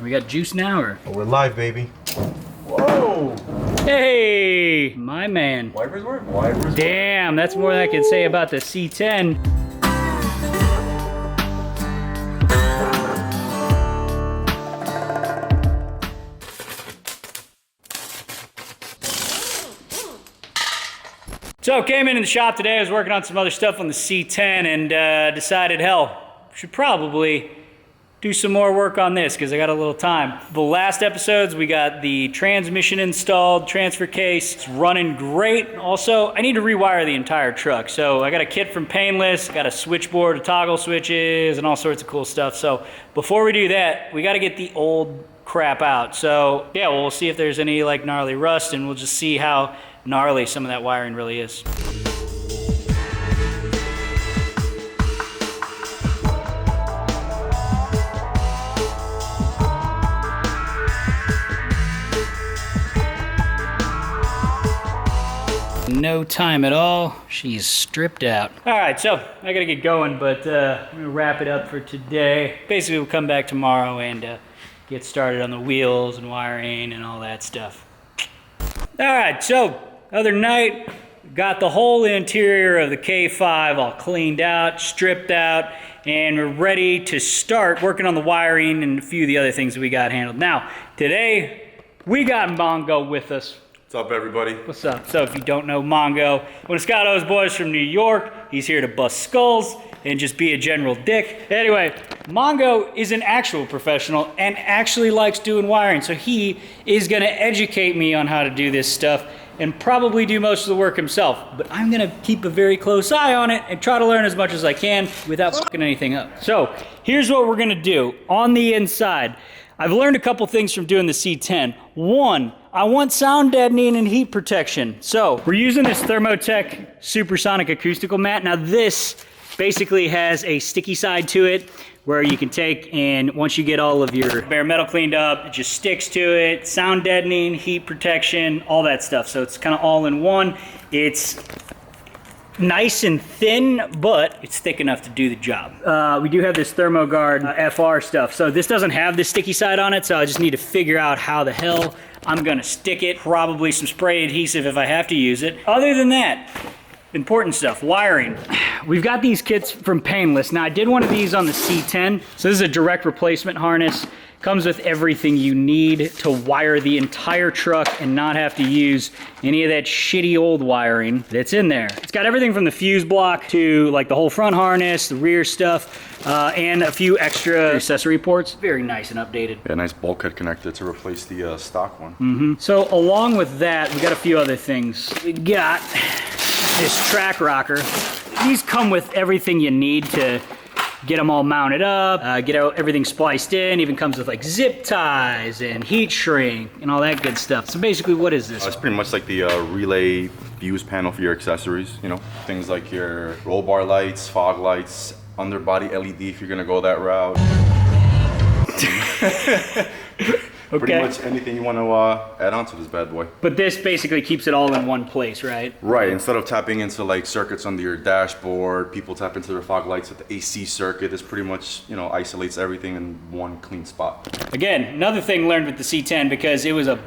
We got juice now, or? Oh, we're live, baby. Whoa! Hey, my man. Wipers work? Wipers Damn, that's more than I can say about the C10. So came in the shop today, I was working on some other stuff on the C10 and decided, hell, should probably do some more work on this because I got a little time. The last episodes, we got the transmission installed, transfer case, it's running great. Also, I need to rewire the entire truck. So I got a kit from Painless, got a switchboard, a toggle switches, and all sorts of cool stuff. So before we do that, we got to get the old crap out. So yeah, we'll see if there's any like gnarly rust, and we'll just see how gnarly some of that wiring really is. No time at all. She's stripped out. All right, so I gotta get going, but I'm gonna wrap it up for today. Basically, we'll come back tomorrow and get started on the wheels and wiring and all that stuff. All right, so other night, got the whole interior of the K5 all cleaned out, stripped out, and we're ready to start working on the wiring and a few of the other things that we got handled. Now, today, we got Mongo with us. What's up, everybody? What's up? So if you don't know Mongo, one of Scotto's boys from New York, he's here to bust skulls and just be a general dick. Anyway, Mongo is an actual professional and actually likes doing wiring, so he is gonna educate me on how to do this stuff and probably do most of the work himself. But I'm gonna keep a very close eye on it and try to learn as much as I can without fucking anything up. So here's what we're gonna do. On the inside, I've learned a couple things from doing the C10. One, I want sound deadening and heat protection. So we're using this Thermotech Supersonic Acoustical Mat. Now this basically has a sticky side to it where you can take, and once you get all of your bare metal cleaned up, it just sticks to it. Sound deadening, heat protection, all that stuff. So it's kind of all in one. It's nice and thin, but it's thick enough to do the job. We do have this ThermoGuard FR stuff. So this doesn't have the sticky side on it, so I just need to figure out how the hell I'm gonna stick it. Probably some spray adhesive if I have to use it. Other than that, important stuff, wiring. We've got these kits from Painless. Now I did one of these on the C10. So this is a direct replacement harness. Comes with everything you need to wire the entire truck and not have to use any of that shitty old wiring that's in there. It's got everything from the fuse block to like the whole front harness, the rear stuff, and a few extra accessory ports. Very nice and updated. Yeah, nice bulkhead connector to replace the stock one. So along with that, we got a few other things. We got this track rocker. These come with everything you need to get them all mounted up, get everything spliced in, even comes with like zip ties and heat shrink and all that good stuff. So basically, what is this? It's pretty much like the relay fuse panel for your accessories, you know, things like your roll bar lights, fog lights, underbody LED if you're gonna go that route. Okay. Pretty much anything you want to add on to this bad boy. But this basically keeps it all in one place, right? Right, instead of tapping into like circuits under your dashboard, people tap into their fog lights with the AC circuit. This pretty much, you know, isolates everything in one clean spot. Again, another thing learned with the C10, because it was a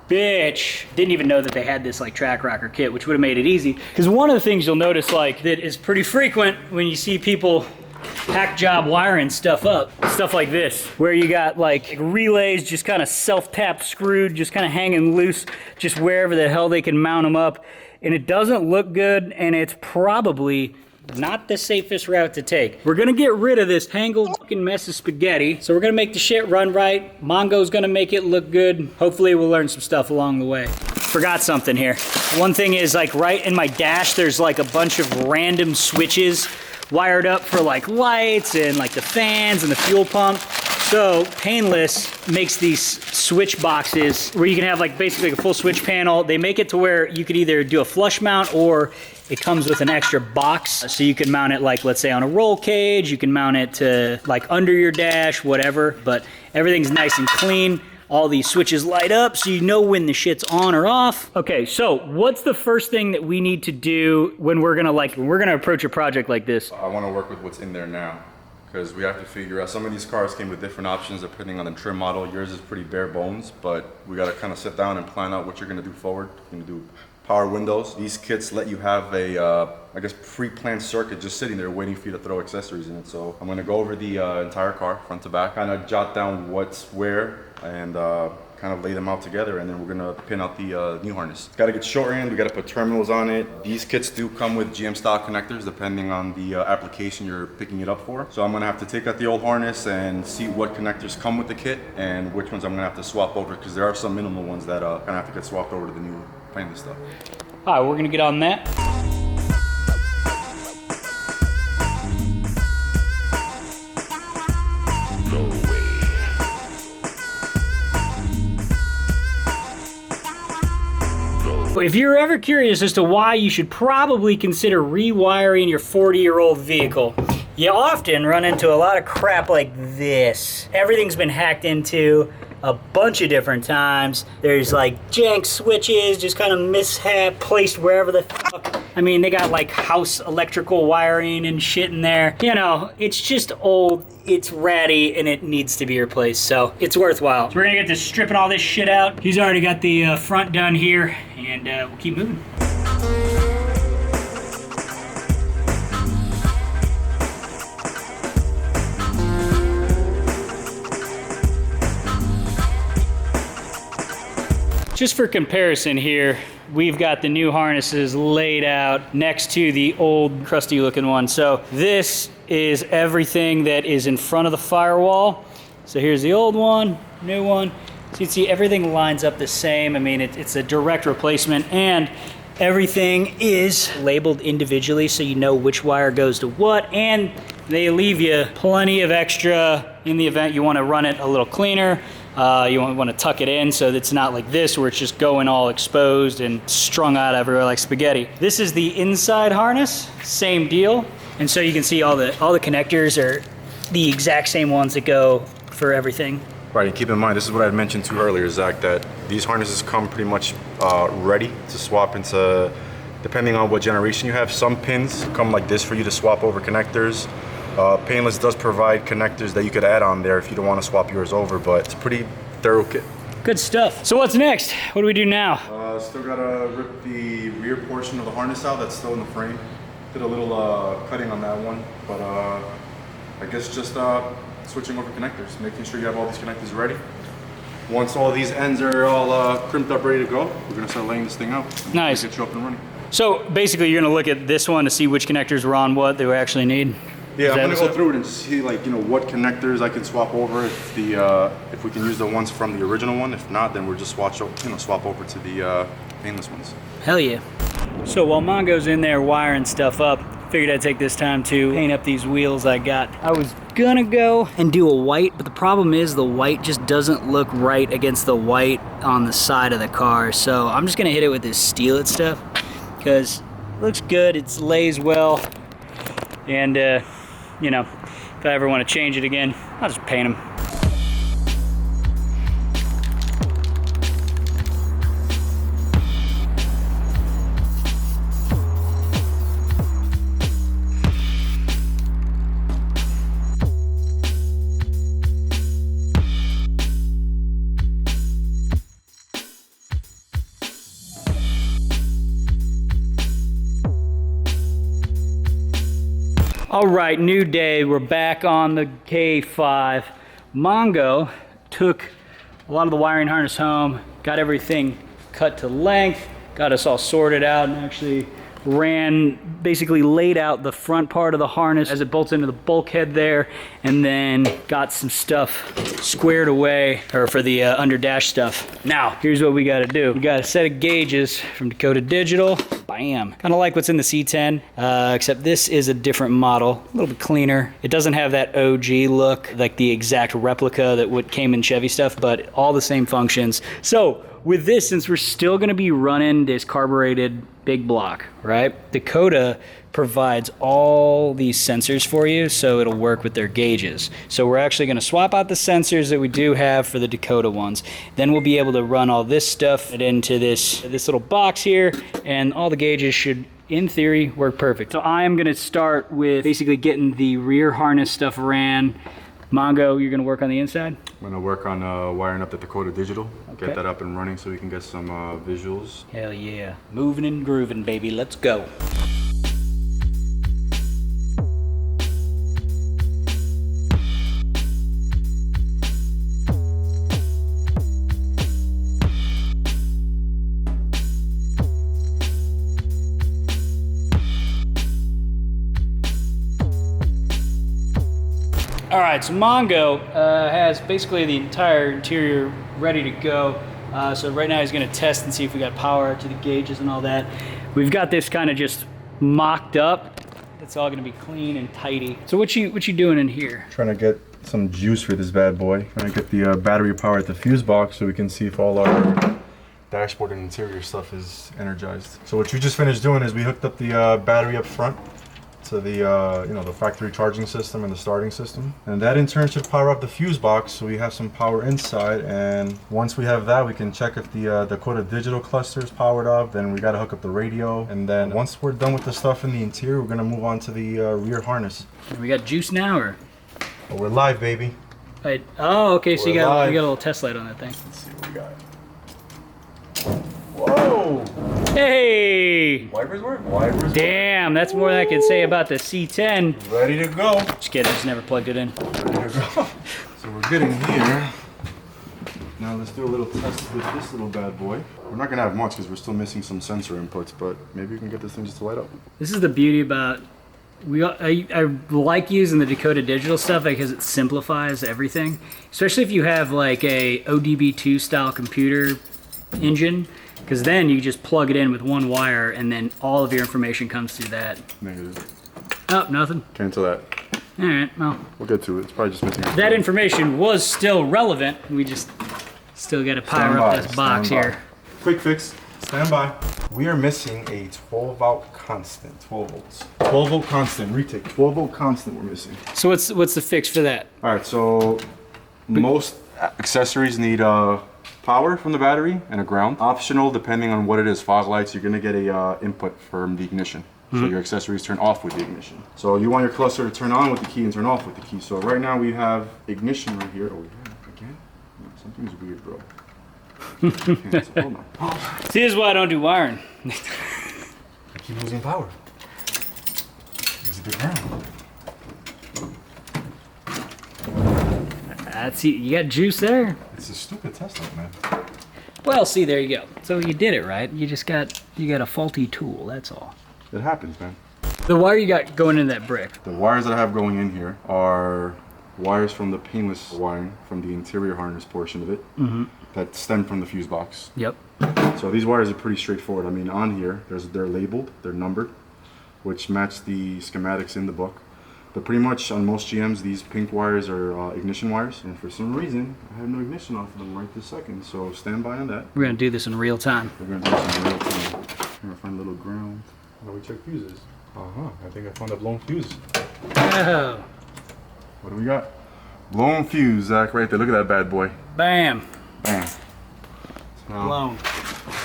bitch, didn't even know that they had this like track rocker kit, which would have made it easy. Because one of the things you'll notice like that is pretty frequent when you see people hack job wiring stuff up, stuff like this, where you got like relays just kind of self-tap screwed, just kind of hanging loose, just wherever the hell they can mount them up, and it doesn't look good, and it's probably not the safest route to take. We're gonna get rid of this tangled fucking mess of spaghetti, so we're gonna make the shit run right. Mongo's gonna make it look good. Hopefully we'll learn some stuff along the way. Forgot something here. One thing is like right in my dash, there's like a bunch of random switches wired up for like lights and like the fans and the fuel pump. So Painless makes these switch boxes where you can have like basically a full switch panel. They make it to where you could either do a flush mount or it comes with an extra box. So you can mount it like, let's say on a roll cage, you can mount it to like under your dash, whatever, but everything's nice and clean. All these switches light up so you know when the shit's on or off. Okay, so what's the first thing that we need to do when we're gonna approach a project like this? I want to work with what's in there now. because we have to figure out, some of these cars came with different options depending on the trim model. Yours is pretty bare bones, but we got to kind of sit down and plan out what you're going to do forward. You're going to do power windows. These kits let you have a, I guess, pre-planned circuit just sitting there waiting for you to throw accessories in it. So I'm going to go over the entire car, front to back, kind of jot down what's where, and kind of lay them out together, and then we're gonna pin out the new harness. It's gotta get shortened, we gotta put terminals on it. These kits do come with GM style connectors depending on the application you're picking it up for. So I'm gonna have to take out the old harness and see what connectors come with the kit and which ones I'm gonna have to swap over, because there are some minimal ones that kind of have to get swapped over to the new Painless stuff. All right, we're gonna get on that. If you're ever curious as to why you should probably consider rewiring your 40-year-old vehicle, you often run into a lot of crap like this. Everything's been hacked into a bunch of different times. There's like jank switches, just kind of mishap placed wherever the fuck. I mean, they got like house electrical wiring and shit in there. You know, it's just old, it's ratty, and it needs to be replaced, so it's worthwhile. So we're gonna get to stripping all this shit out. He's already got the front done here, and we'll keep moving. Just for comparison here, we've got the new harnesses laid out next to the old crusty looking one. So this is everything that is in front of the firewall. So here's the old one, new one. So you can see everything lines up the same. I mean, it's a direct replacement, and everything is labeled individually so you know which wire goes to what, and they leave you plenty of extra in the event you want to run it a little cleaner. You want to tuck it in so that it's not like this where it's just going all exposed and strung out everywhere like spaghetti. This is the inside harness, same deal. And so you can see all the connectors are the exact same ones that go for everything. Right, and keep in mind, this is what I had mentioned to you earlier, Zach, that these harnesses come pretty much ready to swap into, depending on what generation you have. Some pins come like this for you to swap over connectors. Painless does provide connectors that you could add on there if you don't want to swap yours over, but it's a pretty thorough kit. Good stuff. So what's next? What do we do now? Still gotta rip the rear portion of the harness out that's still in the frame. Did a little cutting on that one, but I guess just switching over connectors, making sure you have all these connectors ready. Once all these ends are all crimped up, ready to go, we're gonna start laying this thing out. Nice. Get you up and running. So basically you're gonna look at this one to see which connectors are on what they actually need? Yeah, I'm gonna go through it and see, like, you know, what connectors I can swap over if we can use the ones from the original one. If not, then we'll just swap over to the Painless ones. Hell yeah. So while Mongo's in there wiring stuff up, figured I'd take this time to paint up these wheels I got. I was gonna go and do a white, but the problem is the white just doesn't look right against the white on the side of the car. So I'm just gonna hit it with this Steelies stuff because it looks good, it lays well, and you know, if I ever want to change it again, I'll just paint them. All right, new day. We're back on the K5. Mongo took a lot of the wiring harness home, got everything cut to length, got us all sorted out, and actually basically laid out the front part of the harness as it bolts into the bulkhead there, and then got some stuff squared away, or for the under dash stuff. Now, here's what we gotta do. We got a set of gauges from Dakota Digital. Bam. Kind of like what's in the C10, except this is a different model, a little bit cleaner. It doesn't have that OG look, like the exact replica that what came in Chevy stuff, but all the same functions. So with this, since we're still gonna be running this carbureted big block, right? Dakota provides all these sensors for you, so it'll work with their gauges. So we're actually gonna swap out the sensors that we do have for the Dakota ones. Then we'll be able to run all this stuff into this little box here, and all the gauges should in theory, work perfect. So I'm gonna start with basically getting the rear harness stuff ran. Mongo, you're gonna work on the inside? I'm gonna work on wiring up the Dakota Digital, Okay. get that up and running so we can get some visuals. Hell yeah. Moving and grooving, baby. Let's go. All right, so Mongo has basically the entire interior ready to go. So right now he's gonna test and see if we got power to the gauges and all that. We've got this kind of just mocked up. It's all gonna be clean and tidy. So what you doing in here? Trying to get some juice for this bad boy. Trying to get the battery power at the fuse box so we can see if all our dashboard and interior stuff is energized. So what you just finished doing is we hooked up the battery up front to the the factory charging system and the starting system, and that in turn should power up the fuse box so we have some power inside. And once we have that, we can check if the Dakota Digital cluster is powered up. Then we got to hook up the radio, and then once we're done with the stuff in the interior, we're gonna move on to the rear harness. We got juice now, or? Oh, we're live, baby. Right. Oh, okay. So you We're got live. a little test light on that thing. Let's see what we got. Whoa! Hey! Wipers work. Wipers. Damn, that's more than I can say about the C10. Ready to go. Just kidding, just never plugged it in. Ready to go. So we're getting here. Now let's do a little test with this little bad boy. We're not gonna have much because we're still missing some sensor inputs, but maybe we can get this thing just to light up. This is the beauty about I like using the Dakota Digital stuff because it simplifies everything, especially if you have like a ODB2 style computer engine, because then you just plug it in with one wire and then all of your information comes through that. Negative. Oh, nothing. Cancel that. All right, well, We'll get to it. It's probably just missing. that information was still relevant. We just still got to power up this box here. Quick fix. Stand by. We are missing a 12 volt constant. 12 volts. 12 volt constant. Retake. 12 volt constant we're missing. So what's the fix for that? All right. So most accessories need power from the battery and a ground. Optional, depending on what it is. Fog lights, you're gonna get a input from the ignition. So your accessories turn off with the ignition. So you want your cluster to turn on with the key and turn off with the key. So right now we have ignition right here. Oh yeah, again? No, something's weird, bro. Cancel. Hold on. See, this is why I don't do wiring. I keep losing power. Is it the ground? See, you got juice there. It's a stupid test light, man. Well, see, there you go. So you did it right. You got a faulty tool. That's all. It happens, man. The wire you got going in that brick. The wires that I have going in here are wires from the Painless wiring from the interior harness portion of it that stem from the fuse box. Yep. So these wires are pretty straightforward. I mean, on here, they're labeled, they're numbered, which match the schematics in the book. But pretty much on most GMs, these pink wires are ignition wires. And for some reason, I have no ignition off of them right this second. So stand by on that. We're gonna do this in real time. We're gonna do this in real time. I'm gonna find a little ground. How do we check fuses? I think I found a blown fuse. Oh, What do we got? Blown fuse, Zach, right there. Look at that bad boy. bam. Bam. Blown.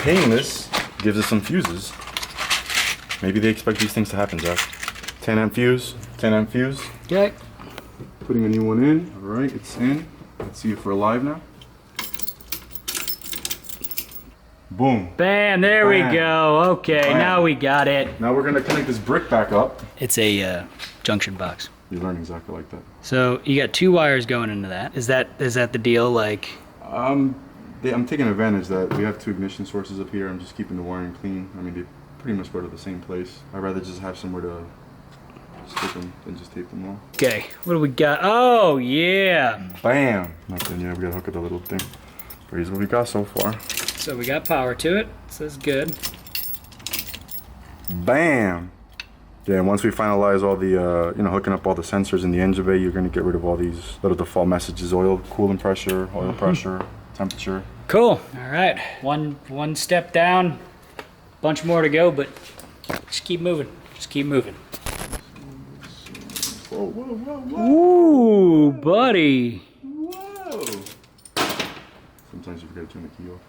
Painless gives us some fuses. Maybe they expect these things to happen, Zach. 10 amp fuse, 10 amp fuse. Okay. Putting a new one in. All right, it's in. Let's see if we're live now. Boom. Bam, there we Bam. go. Okay, Bam. now we got it. Now we're gonna connect this brick back up. It's a junction box. You're learning exactly like that. So you got two wires going into that. Is that the deal? Like, I'm taking advantage that we have two ignition sources up here. I'm just keeping the wiring clean. I mean, they pretty much go to the same place. I'd rather just have somewhere to stick them than just tape them all. okay, what do we got? Oh yeah. Bam! Nothing, yeah, we gotta hook up the little thing. But here's what we got so far. So we got power to it. So that's good. Bam! Yeah, and once we finalize all the, hooking up all the sensors in the engine bay, you're gonna get rid of all these little default messages: oil, coolant pressure, oil pressure, temperature. Cool. All right. One step down. Bunch more to go, but just keep moving. Just keep moving. Whoa, whoa, whoa, whoa! Ooh, buddy. Whoa! Sometimes you forget to turn the key off.